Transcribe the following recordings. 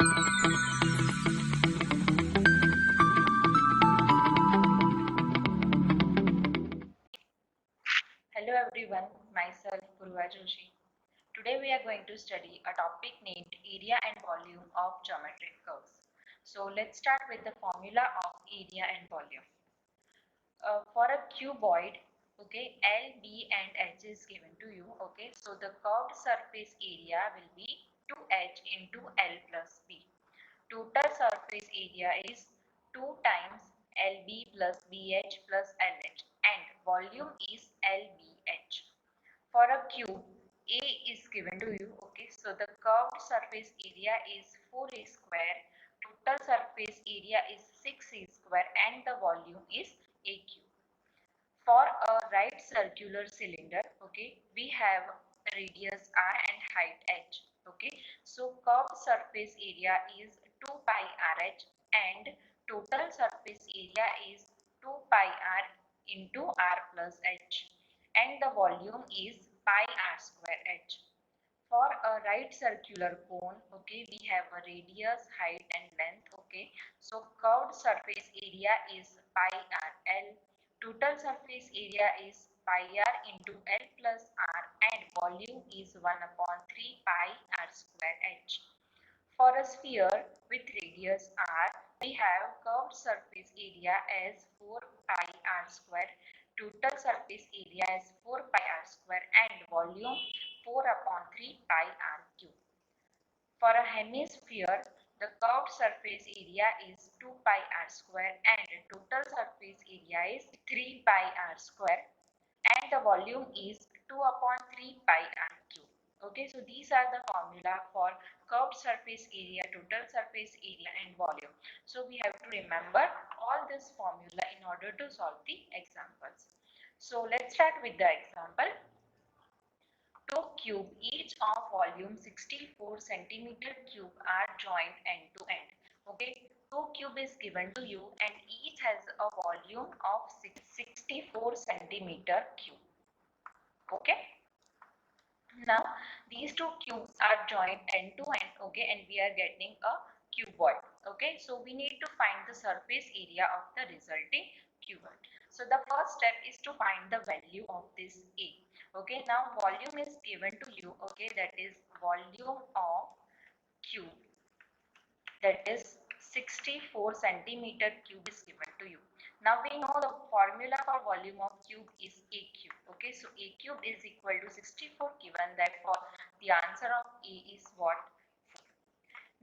Hello everyone, myself Purva Joshi. Today we are going to study a topic named area and volume of geometric curves. So let's start with the formula of area and volume. For a cuboid, okay, L, B and H is given to you, okay. So the curved surface area will be 2H into L plus B. Total surface area is 2 times LB plus BH plus LH and volume is LBH. For a cube, A is given to you, okay. So the curved surface area is 4A square, total surface area is 6A square and the volume is A cube. For a right circular cylinder, okay, we have radius r and height h, okay. So curved surface area is 2 pi rh and total surface area is 2 pi r into r plus h and the volume is pi r square h. For a right circular cone, okay, we have a radius, height and length, okay. So curved surface area is pi r l, total surface area is pi r into l plus r and volume is 1 upon 3 pi r square h. For a sphere with radius r, we have curved surface area as 4 pi r square, total surface area is 4 pi r square and volume 4 upon 3 pi r cube. For a hemisphere, the curved surface area is 2 pi r square and total surface area is 3 pi r square and the volume is 2 upon 3 pi r cube. Okay, so these are the formula for curved surface area, total surface area and volume. So we have to remember all this formula in order to solve the examples. So let's start with the example. Two cubes, each of volume 64 centimeter cube, are joined end to end. Okay, two cube is given to you and each has a volume of 64 centimeter cube. Okay, now these two cubes are joined end to end, okay, and we are getting a cuboid. Okay, so we need to find the surface area of the resulting cuboid. So the first step is to find the value of this A. Okay, now volume is given to you, okay, that is volume of cube, that is 64 centimeter cube is given to you. Now we know the formula for volume of cube is A cube. Okay, so A cube is equal to 64 given, therefore the answer of A is what? 4.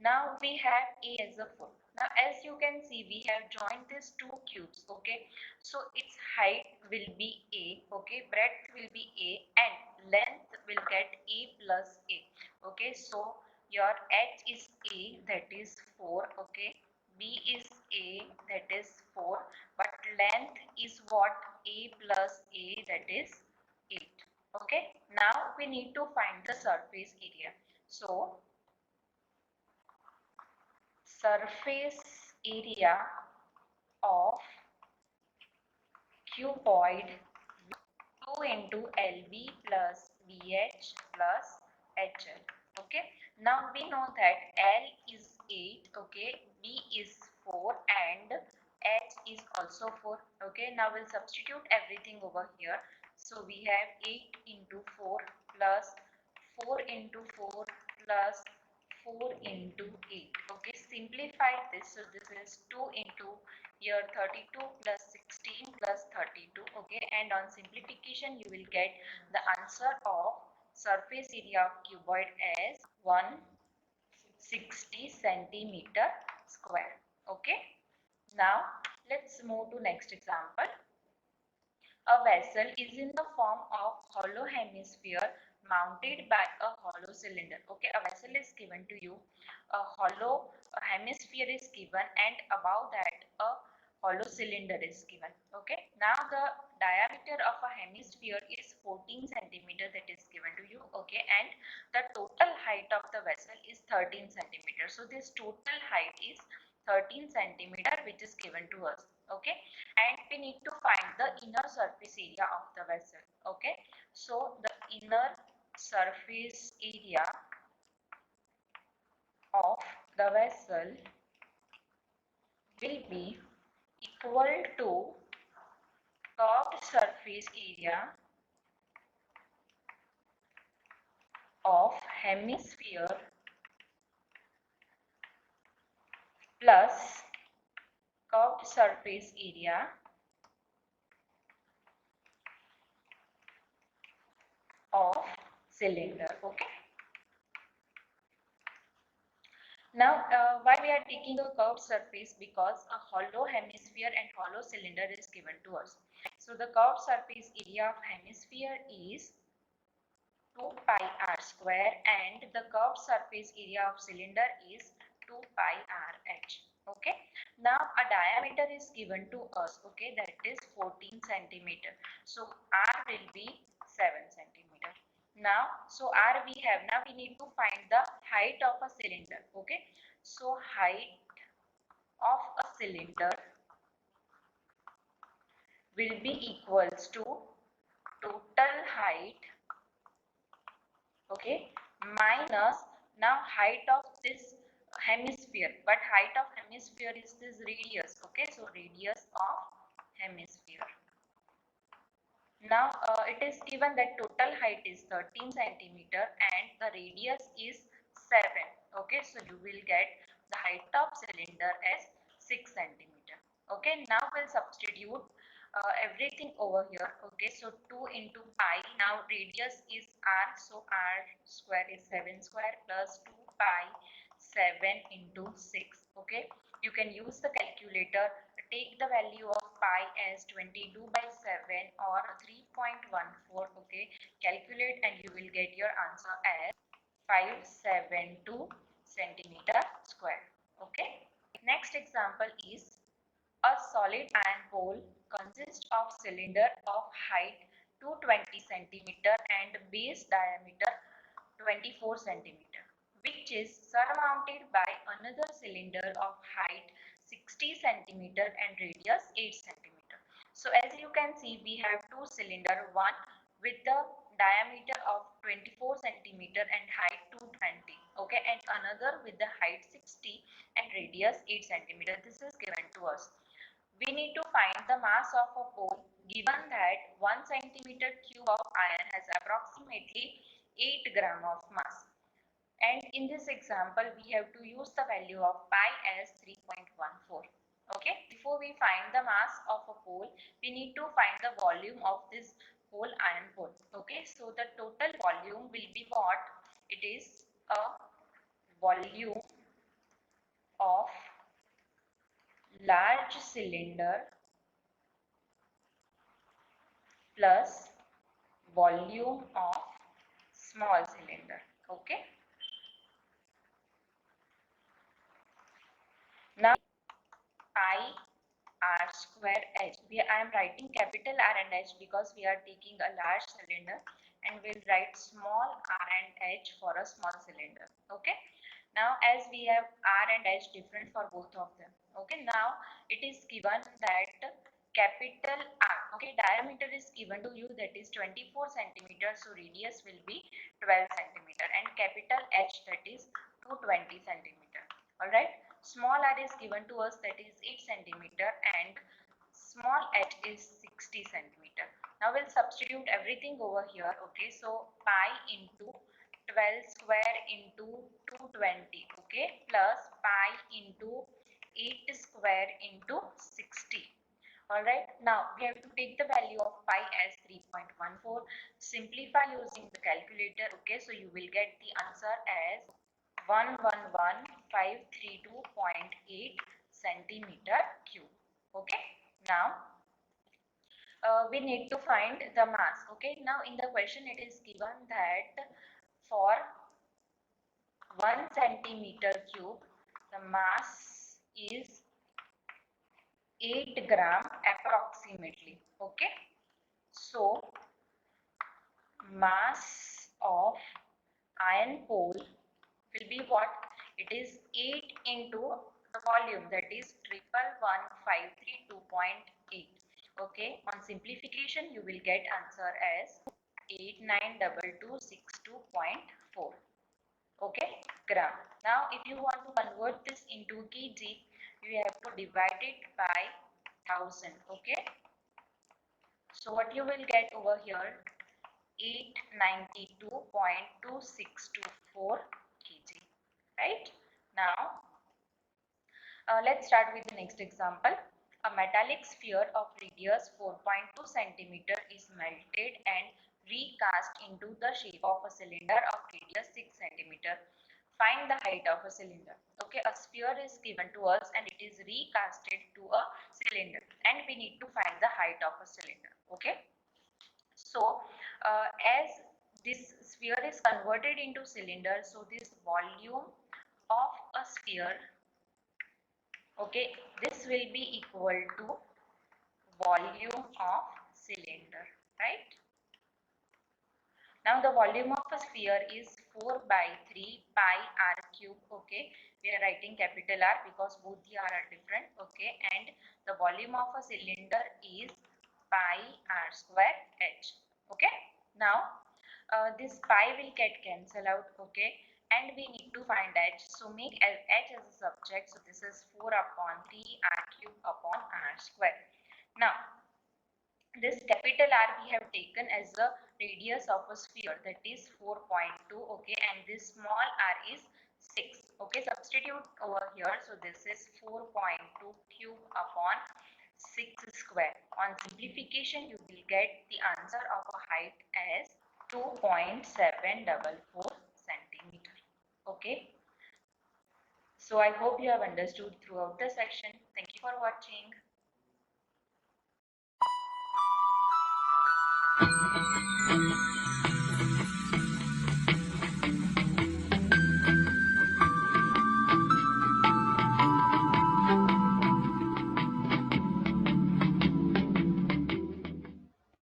Now we have A as a 4. Now as you can see, we have joined these two cubes, okay. So its height will be A, okay, breadth will be A and length will get A plus A. Okay, so your h is A, that is 4, okay, B is A, that is 4, but length is what? A plus A, that is 8. Okay, now we need to find the surface area. So surface area of cuboid 2 into LB plus BH plus HL. Okay, now we know that L is 8, okay, B is 4 and H is also 4. Okay, now we'll substitute everything over here. So we have 8 into 4 plus 4 into 4 plus 4 into 8. Okay, simplify this. So this is 2 into here 32 plus 16 plus 32. Okay, and on simplification you will get the answer of surface area of cuboid as 160 centimeter square. Okay, now let's move to next example. A vessel is in the form of hollow hemisphere mounted by a hollow cylinder. Okay, a vessel is given to you, a hollow hemisphere is given, and above that a hollow cylinder is given. Okay, now the diameter of a hemisphere is 14 centimeter, that is given to you. Okay, and the total height of the vessel is 13 centimeter. So this total height is 13 centimeter, which is given to us. Okay, and we need to find the inner surface area of the vessel. Okay, so the inner surface area of the vessel will be equal to curved surface area of hemisphere plus curved surface area of cylinder. Okay. Now, why we are taking a curved surface? Because a hollow hemisphere and hollow cylinder is given to us. So the curved surface area of hemisphere is 2 pi r square and the curved surface area of cylinder is 2 pi r h. Okay. Now a diameter is given to us. Okay, that is 14 centimeter. So r will be 7 centimeter. Now, so r we have. Now we need to find the height of a cylinder. Okay. So height of a cylinder will be equals to total height, okay, minus now height of this hemisphere, but height of hemisphere is this radius. Okay, so radius of hemisphere. Now it is given that total height is 13 centimeter and the radius is 7. Okay, so you will get the height of cylinder as 6 centimeter. Okay, now we'll substitute everything over here. Okay, so 2 into pi. Now radius is r, so r square is 7 square plus 2 pi 7 into 6. Okay, you can use the calculator. Take the value of pi as 22 by 7 or 3.14. Okay, calculate and you will get your answer as 572 centimeter square. Okay, next example is a solid iron pole consists of cylinder of height 220 centimeter and base diameter 24 centimeter, which is surmounted by another cylinder of height 60 centimeter and radius 8 centimeter. So as you can see, we have two cylinder, one with the diameter of 24 centimeter and height 220, okay, and another with the height 60 and radius 8 centimeter. This is given to us. We need to find the mass of a pole given that 1 centimeter cube of iron has approximately 8 gram of mass. And in this example, we have to use the value of pi as 3.14. Okay, before we find the mass of a pole, we need to find the volume of this whole iron pole. Okay, so the total volume will be what? It is a volume of large cylinder plus volume of small cylinder. Okay, now pi r square h. I am writing capital R and H because we are taking a large cylinder, and we'll write small r and h for a small cylinder. Okay, now as we have r and h different for both of them. Okay, now it is given that capital R, okay, diameter is given to you, that is 24 centimeter, so radius will be 12 centimeter, and capital H, that is 220 centimeter. All right, small r is given to us, that is 8 centimeter, and small h is 60 centimeter. Now we'll substitute everything over here. Okay, so pi into 12 square into 220, okay, plus pi into 8 square into 60. All right, now we have to take the value of pi as 3.14. Simplify using the calculator. Okay, so you will get the answer as 111,532.8 centimeter cube. Okay, now we need to find the mass. Okay, now in the question it is given that for 1 centimeter cube the mass is 8 gram approximately. Okay, so mass of iron pole will be what? It is 8 into the volume, that is 111,532.8. Okay, on simplification you will get answer as 892262.4. Okay, gram. Now if you want to convert this into kg, you have to divide it by 1000. Okay, so what you will get over here, 892.2624 kg, right? Now let's start with the next example. A metallic sphere of radius 4.2 centimeter is melted and recast into the shape of a cylinder of radius 6 centimeter. Find the height of a cylinder. Okay, a sphere is given to us and it is recasted to a cylinder, and we need to find the height of a cylinder. Okay, so as this sphere is converted into cylinder, so this volume of a sphere, okay, this will be equal to volume of cylinder, right? Now the volume of a sphere is 4 by 3 pi r cube. Okay, we are writing capital R because both the R are different. Okay, and the volume of a cylinder is pi r square h. Okay, now this pi will get cancelled out. Okay, and we need to find h, so make h as a subject. So this is 4 upon 3 r cube upon r square. Now this capital R we have taken as the radius of a sphere, that is 4.2. Okay, and this small r is 6. Okay, substitute over here. So this is 4.2 cube upon 6 square. On simplification you will get the answer of a height as 2.744 centimeter. Okay, so I hope you have understood throughout the section. Thank you for watching.